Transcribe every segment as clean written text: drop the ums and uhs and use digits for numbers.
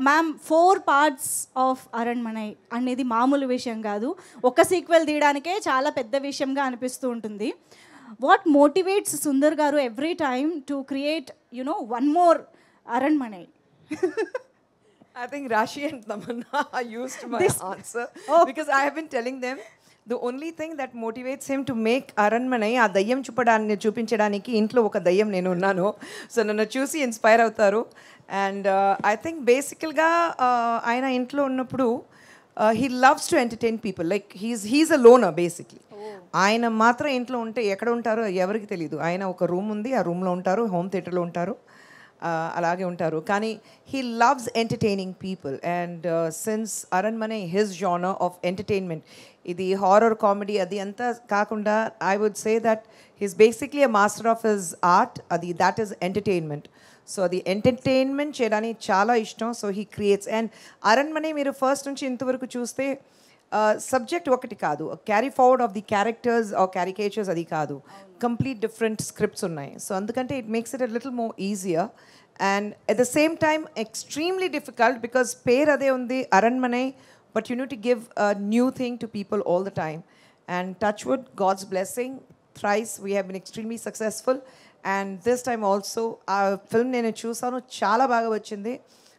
Ma'am 4 parts of Aranmanai అనేది మామూలు విషయం కాదు. ఒక సీక్వెల్ తీయడానికే చాలా పెద్ద విషయంగా అనిపిస్తూ ఉంటుంది. వాట్ మోటివేట్స్ సుందర్ గారు every time to create one more Aranmanai? I think Rashi and Tamanna used my answer because I have been telling them the only thing that motivates him to make Aranmanai ఆ దయ్యం చూపించడానికి ఇంట్లో ఒక దయ్యం నేను ఉన్నాను. So నన్ను చూసి ఇన్స్పైర్ అవుతారు. అండ్ ఐ థింక్ బేసికల్గా ఆయన ఇంట్లో ఉన్నప్పుడు he loves to entertain people. Like he's a లోనర్ basically. ఆయన మాత్రం ఇంట్లో ఉంటే ఎక్కడ ఉంటారో ఎవరికి తెలియదు. ఆయన ఒక రూమ్ ఉంది, ఆ రూమ్లో ఉంటారు, హోమ్ థియేటర్లో ఉంటారు, అలాగే ఉంటారు. కానీ he loves entertaining people. And since Aranmanai his genre of entertainment, ఇది హారర్ కామెడీ అది అంతా కాకుండా I would say that he's basically a master of his art. That is entertainment. So అది ఎంటర్టైన్మెంట్ చేయడానికి చాలా ఇష్టం. So he creates. And Aranmanai మీరు first నుంచి ఇంతవరకు చూస్తే సబ్జెక్ట్ ఒకటి కాదు, carry forward of the characters or caricatures అది కాదు, కంప్లీట్ డిఫరెంట్ స్క్రిప్ట్స్ ఉన్నాయి. సో అందుకంటే it makes it a little more easier and at the same time extremely difficult because పేరు అదే ఉంది Aranmanai, but you need to give a new thing to people all the time. And touch wood, God's blessing, thrice we have been extremely successful. And this time also ఆ film నేను చూసాను, చాలా బాగా వచ్చింది.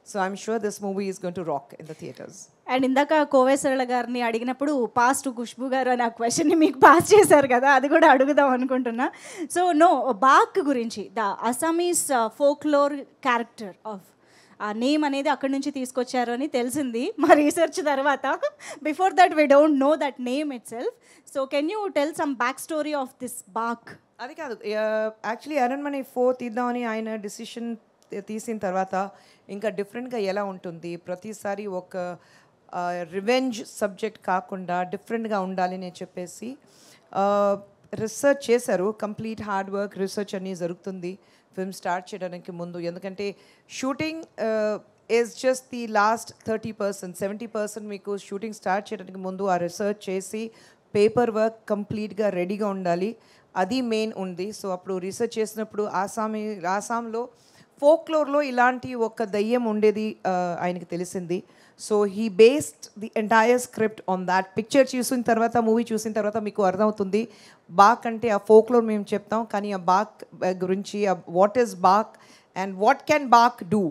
So I'm sure this movie is going to rock in the theatres. And ఇందాక కోవేశ్వరల గారిని అడిగినప్పుడు pass to Khushbu గారు అని ఆ క్వశ్చన్ని మీకు పాస్ చేశారు కదా, అది కూడా అడుగుదాం అనుకుంటున్నా. సో బాక్ గురించి, the Assamese folklore character of a name అనేది అక్కడి నుంచి తీసుకొచ్చారు అని తెలిసింది మా రీసెర్చ్ తర్వాత. Before that we don't know that name itself. So can you tell some back story of this Baak? అది కాదు, యాక్చువల్లీ అరణ్మనై 4 తీద్దామని ఆయన డిసిషన్ తీసిన తర్వాత ఇంకా డిఫరెంట్గా ఎలా ఉంటుంది, ప్రతిసారి ఒక రివెంజ్ సబ్జెక్ట్ కాకుండా డిఫరెంట్గా ఉండాలి అని చెప్పేసి రీసెర్చ్ చేశారు. కంప్లీట్ హార్డ్ వర్క్ రీసెర్చ్ అన్నీ జరుగుతుంది ఫిల్మ్ స్టార్ట్ చేయడానికి ముందు. ఎందుకంటే shooting is just the last 30%, 70% మీకు షూటింగ్ స్టార్ట్ చేయడానికి ముందు ఆ రీసెర్చ్ చేసి పేపర్ వర్క్ కంప్లీట్గా రెడీగా ఉండాలి, అది మెయిన్ ఉంది. సో అప్పుడు రీసెర్చ్ చేసినప్పుడు ఆసాంలో ఫోక్లోర్లో ఇలాంటి ఒక దయ్యం ఉండేది ఆయనకి తెలిసింది. So he based the entire script on that. Picture చూసిన తర్వాత, మూవీ చూసిన తర్వాత మీకు అర్థమవుతుంది బాక్ అంటే ఆ ఫోక్లోర్ మేము చెప్తాం, కానీ ఆ బాక్ గురించి what is Baak and what can Baak do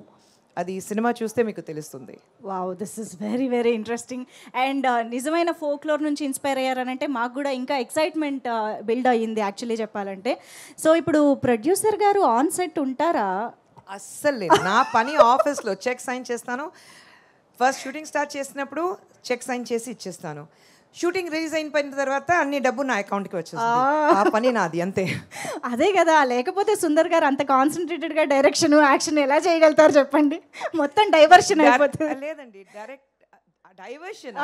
అది సినిమా చూస్తే మీకు తెలుస్తుంది. Wow, this is very very interesting. And నిజమైన ఫోక్లోర్ నుంచి ఇన్స్పైర్ అయ్యారనంటే మాకు కూడా ఇంకా ఎక్సైట్మెంట్ బిల్డ్ అయ్యింది యాక్చువల్లీ చెప్పాలంటే. సో ఇప్పుడు ప్రొడ్యూసర్ గారు ఆన్ సెట్ ఉంటారా? అస్సలు లేదు. నా పని ఆఫీస్లో చెక్ సైన్ చేస్తాను. ఫస్ట్ షూటింగ్ స్టార్ట్ చేసినప్పుడు చెక్ సైన్ చేసి ఇచ్చేస్తాను. షూటింగ్ రిలీజ్ అయిపోయిన తర్వాత అన్ని డబ్బు నా అకౌంట్కి వచ్చేస్తుంది. ఆ పని నాది అంతే. అదే కదా, లేకపోతే సుందర్ గారు అంత కాన్సన్ట్రేటెడ్గా డైరెక్షన్ యాక్షన్ ఎలా చేయగలుగుతారు చెప్పండి? మొత్తం డైవర్షన్ అయిపోతుంది. లేదండి, డైరెక్ట్ డైవర్షన్.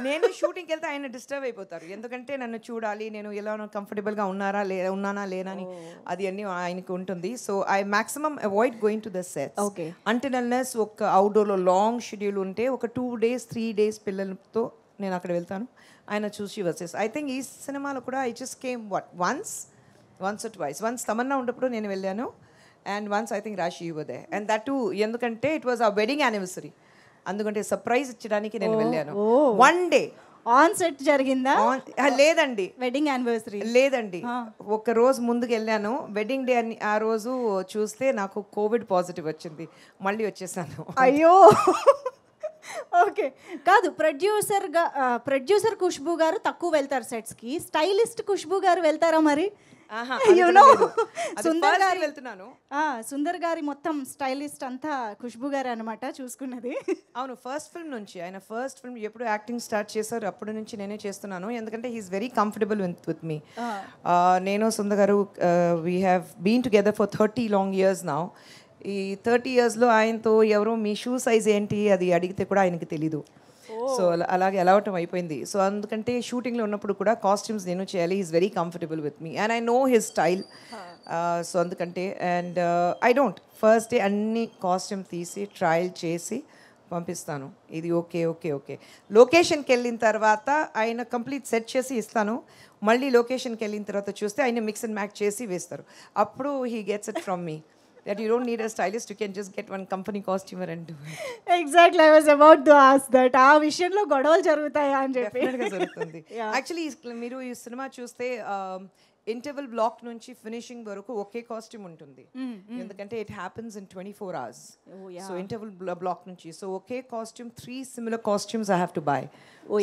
నేను షూటింగ్కి వెళ్తే ఆయన డిస్టర్బ్ అయిపోతారు, ఎందుకంటే నన్ను చూడాలి, నేను ఎలా కంఫర్టబుల్గా ఉన్నానా లేనా అని అది అన్నీ ఆయనకు ఉంటుంది. So I maximum avoid going to the sets until unless ఒక అవుట్డోర్లో లాంగ్ షెడ్యూల్ ఉంటే ఒక 2 days 3 days పిల్లలతో నేను అక్కడ వెళ్తాను, ఆయన చూసి వచ్చేసి. ఐ థింక్ ఈ సినిమాలో కూడా I just came once or twice. Once Tamannaah ఉన్నప్పుడు నేను వెళ్ళాను, and once I think Raashi you were there. And that too ఎందుకంటే it was a wedding anniversary, అందుకంటే సర్ప్రైజ్ ఇచ్చడానికి నేను వెళ్ళాను. 1 day ఆన్ సెట్ జరిగిందా? లేదండి, వెడ్డింగ్ యానివర్సరీ లేదండి, ఒక రోజు ముందుకు వెళ్ళాను. వెడ్డింగ్ డే అని ఆ రోజు చూస్తే నాకు కోవిడ్ పాజిటివ్ వచ్చింది, మళ్ళీ వచ్చేసాను. అయ్యో. ఓకే, కాదు, ప్రొడ్యూసర్ ఖుష్బు గారు తక్కువ వెళ్తారు సెట్స్కి, స్టైలిస్ట్ ఖుష్బు గారు వెళ్తారా మరి? సుందర్ గారి మొత్తం స్టైలిస్ట్ అంతా ఖుష్బు గారు అనమాట చూసుకున్నది. అవును, ఫస్ట్ ఫిల్మ్ నుంచి ఆయన ఫస్ట్ ఫిల్మ్ ఎప్పుడు యాక్టింగ్ స్టార్ట్ చేశారు అప్పటి నుంచి నేనే చేస్తున్నాను, ఎందుకంటే he's very comfortable with me. నేను సుందర్ గారు we have been together for 30 long years now. ఈ 30 yearsలో ఆయనతో ఎవరో మీ షూ సైజ్ ఏంటి అది అడిగితే కూడా ఆయనకి తెలీదు. సో అలాగే అలవాటం అయిపోయింది. సో అందుకంటే షూటింగ్లో ఉన్నప్పుడు కూడా కాస్ట్యూమ్స్ నేను చేయాలి, is very comfortable with me and I know his style. So అందుకంటే and I don't first day అన్ని కాస్ట్యూమ్ తీసి ట్రయల్ చేసి పంపిస్తాను, ఇది ఓకే ఓకే ఓకే. లొకేషన్కి వెళ్ళిన తర్వాత ఆయన కంప్లీట్ సెట్ చేసి ఇస్తాను, మళ్ళీ లొకేషన్కి వెళ్ళిన తర్వాత చూస్తే ఆయన మిక్స్ అండ్ మ్యాచ్ చేసి వేస్తారు, అప్పుడు he gets it from me. that you don't need a stylist, you can just get one company costumer and do it. Exactly I was about to ask that ఆ విషయంలో గొడవలు జరుగుతాయా అని చెప్పి డెఫినెట్గా జరుగుతుంది. యాక్చువల్లీ మీరు ఈ సినిమా చూస్తే ఇంటర్వల్ బ్లాక్ నుంచి ఫినిషింగ్ వరకు ఒకే కాస్ట్యూమ్ ఉంటుంది, ఎందుకంటే it happens in 24 hours. So interval block నుంచి so okay costume 3 similar costumes I have to buy.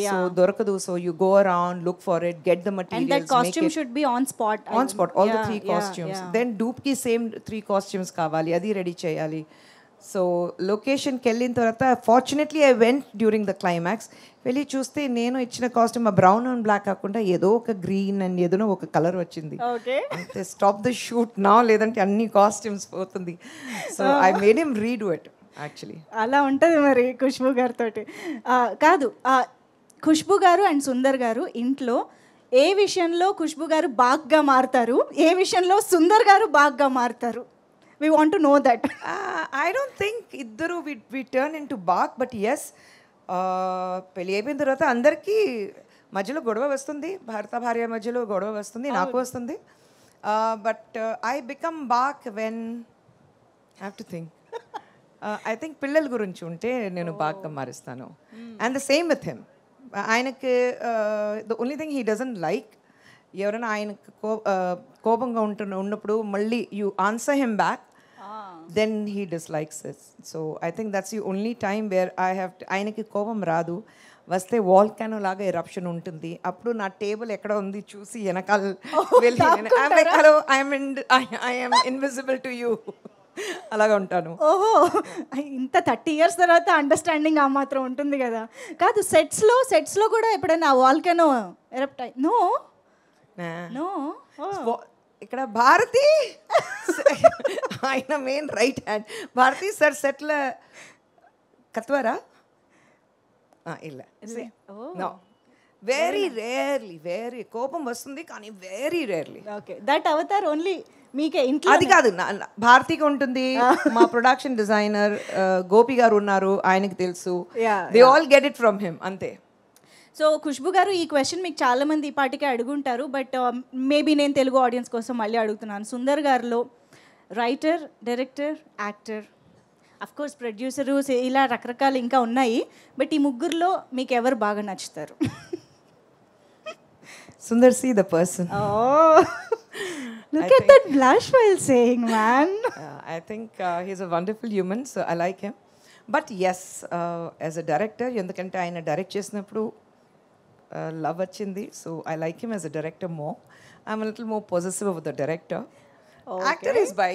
So దొరకదు, so you go around, look for it, get the materials, and that costume should be on spot all the 3 costumes. Then dupe ki same 3 costumes కావాలి, అది ready చేయాలి. So లొకేషన్కి వెళ్ళిన తర్వాత fortunately I went during the climax. వెళ్ళి చూస్తే నేను ఇచ్చిన కాస్ట్యూమ్ ఆ బ్రౌన్ అండ్ బ్లాక్ కాకుండా ఏదో ఒక గ్రీన్ అండ్ ఏదో ఒక కలర్ వచ్చింది. అంతే, స్టాప్ ద షూట్ నా, లేదంటే అన్ని కాస్ట్యూమ్స్ పోతుంది. So I made him redo it actually. అలా ఉంటుంది మరి ఖుష్బూ గారితో. కాదు, ఖుష్బూ గారు అండ్ సుందర్ గారు ఇంట్లో ఏ విషయంలో ఖుష్బూ గారు బాగ్గా మారుతారు, ఏ విషయంలో సుందర్ గారు బాగ్గా మారుతారు? We want to know that. I don't think iddaru we turn into bark, but yes, పెళ్ళి అయిపోయిన తర్వాత అందరికీ మధ్యలో గొడవ వస్తుంది, భర్త భార్య మధ్యలో గొడవ వస్తుంది, నాకు వస్తుంది. But I become back when have to think. I think పిల్లల గురించి ఉంటే నేను బాగ్గా మారుస్తాను. And the same with him. ఆయనకి the only thing he doesn't like, ఎవరైనా ఆయనకు కోపంగా ఉన్నప్పుడు మళ్ళీ you answer him back, then he dislikes it. So I think that's the only time where I have to, ఆయనకి కోపం రాదు, వస్తే వాల్కానో లాగా ఎరప్షన్ ఉంటుంది. అప్పుడు నా టేబుల్ ఎక్కడ ఉంది చూసి వెనకాల వెళ్ళి hello I am invisible to you అలాగా ఉంటాను. ఓహో, ఇంత 30 years తర్వాత అండర్స్టాండింగ్ ఆ మాత్రం ఉంటుంది కదా. కాదు, సెట్స్లో కూడా ఎప్పుడైనా వాల్కానో ఎరప్ట్ అయ్యి? No no. ఇక్కడ భారతి ఆయన main right hand. Bharathi sir సెట్ల కత్వరా ಇಲ್ಲ నో, వెరీ రేర్లీ, వెరీ కోపం వస్తుంది కానీ very rarely. Okay, that Avatar only మీకే ఇంట్లో? అది కాదు, భారతికి ఉంటుంది. మా ప్రొడక్షన్ డిజైనర్ గోపి గారు ఉన్నారు, ఆయనకి తెలుసు. They all get it from him, అంతే. సో ఖుష్బూ గారు, ఈ క్వశ్చన్ మీకు చాలామంది ఈ పాటికే అడుగుంటారు, బట్ మేబీ నేను తెలుగు ఆడియన్స్ కోసం మళ్ళీ అడుగుతున్నాను. సుందర్ గారిలో writer, director, actor, of course producer, ఇలా రకరకాలు ఇంకా ఉన్నాయి, బట్ ఈ ముగ్గురులో మీకు ఎవరు బాగా నచ్చుతారు? Sundar see the person. Look at that blush while saying, man. I think he's a wonderful human, so I like him. But yes, as a director, ఎందుకంటే ఆయన డైరెక్ట్ చేసినప్పుడు love వచ్చింది. So I like him as a director more. I'm a little more possessive of the director. Okay. Actor is by,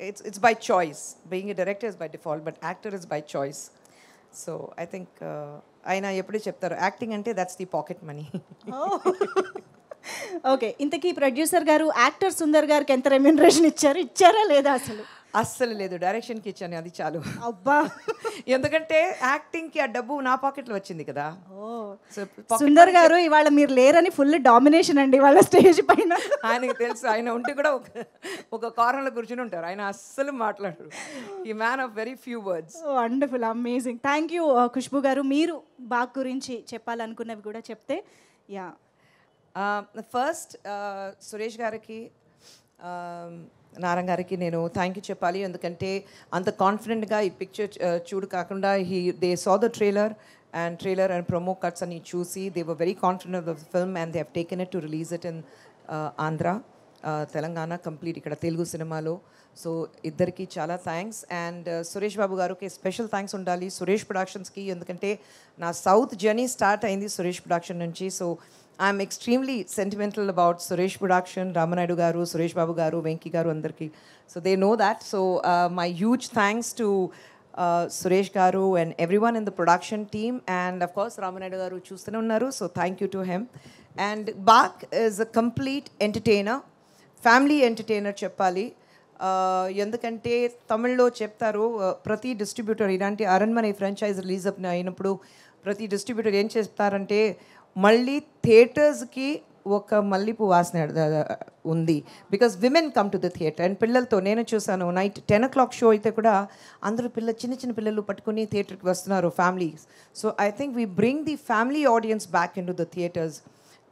it's by choice. Being a director is by default, but actor is by choice. So I think ఆయన ఎప్పుడు చెప్తారు, acting అంటే that's the pocket money. Okay, ఇంతకీ producer గారు actor Sundar గారికి ఎంత remuneration ఇచ్చారా లేదా? అస్సలు లేదు, డైరెక్షన్కి ఇచ్చాను, అది చాలు. అబ్బా, ఎందుకంటే యాక్టింగ్కి ఆ డబ్బు నా పాకెట్లో వచ్చింది కదా. సుందర్ గారు ఇవాళ మీరు లేరని ఫుల్ డామినేషన్ అండి వాళ్ళ స్టేజ్ పైన. ఆయనకి తెలుసు, ఆయన ఉంటే కూడా ఒక కార్నర్లో కూర్చుని ఉంటారు, ఆయన అస్సలు మాట్లాడరు. ఈ man of very few words. Wonderful, amazing. Thank you Khushbu గారు. మీరు బాగ్ గురించి చెప్పాలనుకున్నవి కూడా చెప్తే. యా, ఫస్ట్ సురేష్ గారికి, నారాయణ గారికి నేను థ్యాంక్ యూ చెప్పాలి. ఎందుకంటే అంత కాన్ఫిడెంట్గా ఈ పిక్చర్ చూడు కాకుండా they saw the trailer and promo cuts అని చూసి they were very confident of the film and they have taken it to release it in Andhra, Telangana, complete ఇక్కడ తెలుగు సినిమాలో. సో ఇద్దరికి చాలా థ్యాంక్స్. అండ్ సురేష్ బాబు గారికి స్పెషల్ థ్యాంక్స్ ఉండాలి, సురేష్ ప్రొడక్షన్స్కి. ఎందుకంటే నా సౌత్ జర్నీ స్టార్ట్ అయింది సురేష్ ప్రొడక్షన్ నుంచి. So I'm extremely sentimental about Suresh production, Ramanaidu garu, Suresh Babu garu, Venky garu, అందరికీ. So they know that. So my huge thanks to Suresh garu and everyone in the production team. And of course Ramanaidu garu చూస్తూనే ఉన్నారు, so thank you to him. And Baak is a complete entertainer, family entertainer చెప్పాలి. ఎందుకంటే తమిళ్లో చెప్తారు, ప్రతి distributor ఇలాంటి Aranmanai franchise release అయినప్పుడు ప్రతి డిస్ట్రిబ్యూటర్ ఏం చేస్తారంటే మళ్ళీ థియేటర్స్కి ఒక మల్లిపు వాసన ఉంది, because women come to the theatre. And పిల్లలతో నేను చూసాను, నైట్ 10 o'clock షో అయితే కూడా అందరూ చిన్న పిల్లలు పట్టుకుని థియేటర్కి వస్తున్నారు, families. So I think we bring the family audience back in to the theatres.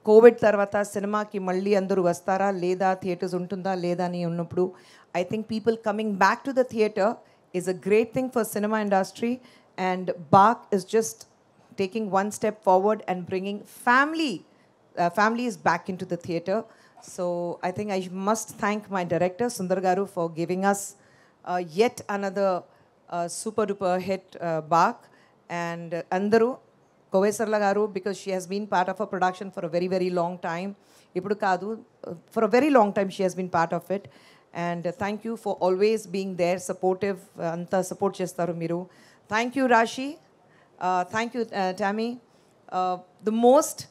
Covid తర్వాత సినిమాకి మళ్ళీ అందరూ వస్తారా లేదా, థియేటర్స్ ఉంటుందా లేదా అని ఉన్నప్పుడు I think people coming back to the theatre is a great thing for cinema industry, and Bach is just taking one step forward and bringing families back into the theatre. So I think I must thank my director Sundar Garu for giving us yet another super duper hit, Bach, and Andaru Kovesarla Garu, because she has been part of a production for a very, very long time. Ippudu kaadu, for a very long time she has been part of it. And thank you for always being there, supportive, anta support chestaru meeru. Thank you, Rashi. Thank you, Tammy. The most,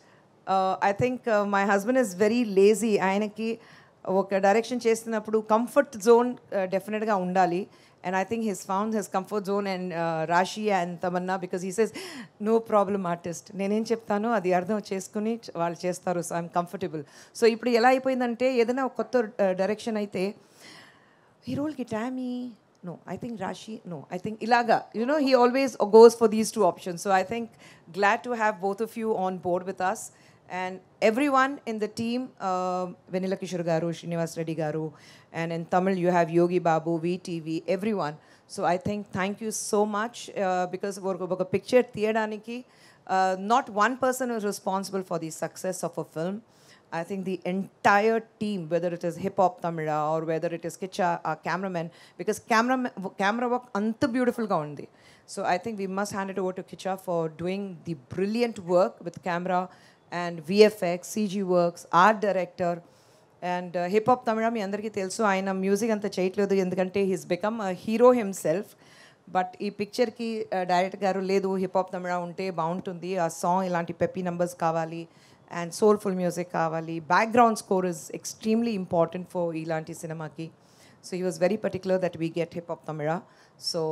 I think my husband is very lazy. ఆయనకి ఒక direction చేస్తున్నప్పుడు comfort zone డెఫినెట్గా ఉండాలి. And I think he's found his comfort zone and Rashi and Tamanna, because he says, no problem artist. నేనేం చెప్తానో అది అర్థం చేసుకుని వాళ్ళు చేస్తారు. So I'm comfortable. సో ఇప్పుడు ఎలా అయిపోయిందంటే ఏదైనా ఒక కొత్త డైరెక్షన్ అయితే ఈ రోల్కి Tommy, no, I think Rashi, no, I think Ilaga. You know, he always goes for these two options. So I think glad to have both of you on board with us. And everyone in the team, Venila Kishore Garu, Srinivas Reddy Garu, and in Tamil you have Yogi Babu, VTV, everyone. So I think thank you so much, because a picture theyadaniki, not one person is responsible for the success of a film. I think the entire team, whether it is Hip Hop Tamila or whether it is Kicha, our cameraman, because camera work anta beautiful ga undi. So I think we must hand it over to Kicha for doing the brilliant work with camera and VFX, CG works, art director, and Hip Hop Tamila మీ అందరికీ తెలుసు ఆయన music అంతా చేయట్లేదు ఎందుకంటే he's become a hero himself. But ఈ పిక్చర్కి director గారు లేదు hip hop తమిళ ఉంటే బాగుంటుంది, ఆ సాంగ్ ఇలాంటి పెప్పీ నంబర్స్ కావాలి అండ్ సోల్ఫుల్ మ్యూజిక్ కావాలి, background score is extremely important for ఇలాంటి సినిమాకి. So he was very particular that we get hip hop Tamil. So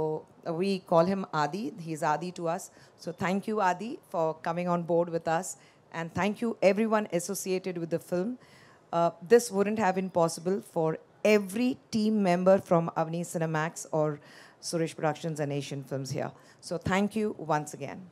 we call him Adi. He's Adi to us. So thank you, Adi, for coming on board with us. And thank you everyone associated with the film. This wouldn't have been possible for every team member from Avni Cinemax or Suresh Productions and Asian Films here. So thank you once again.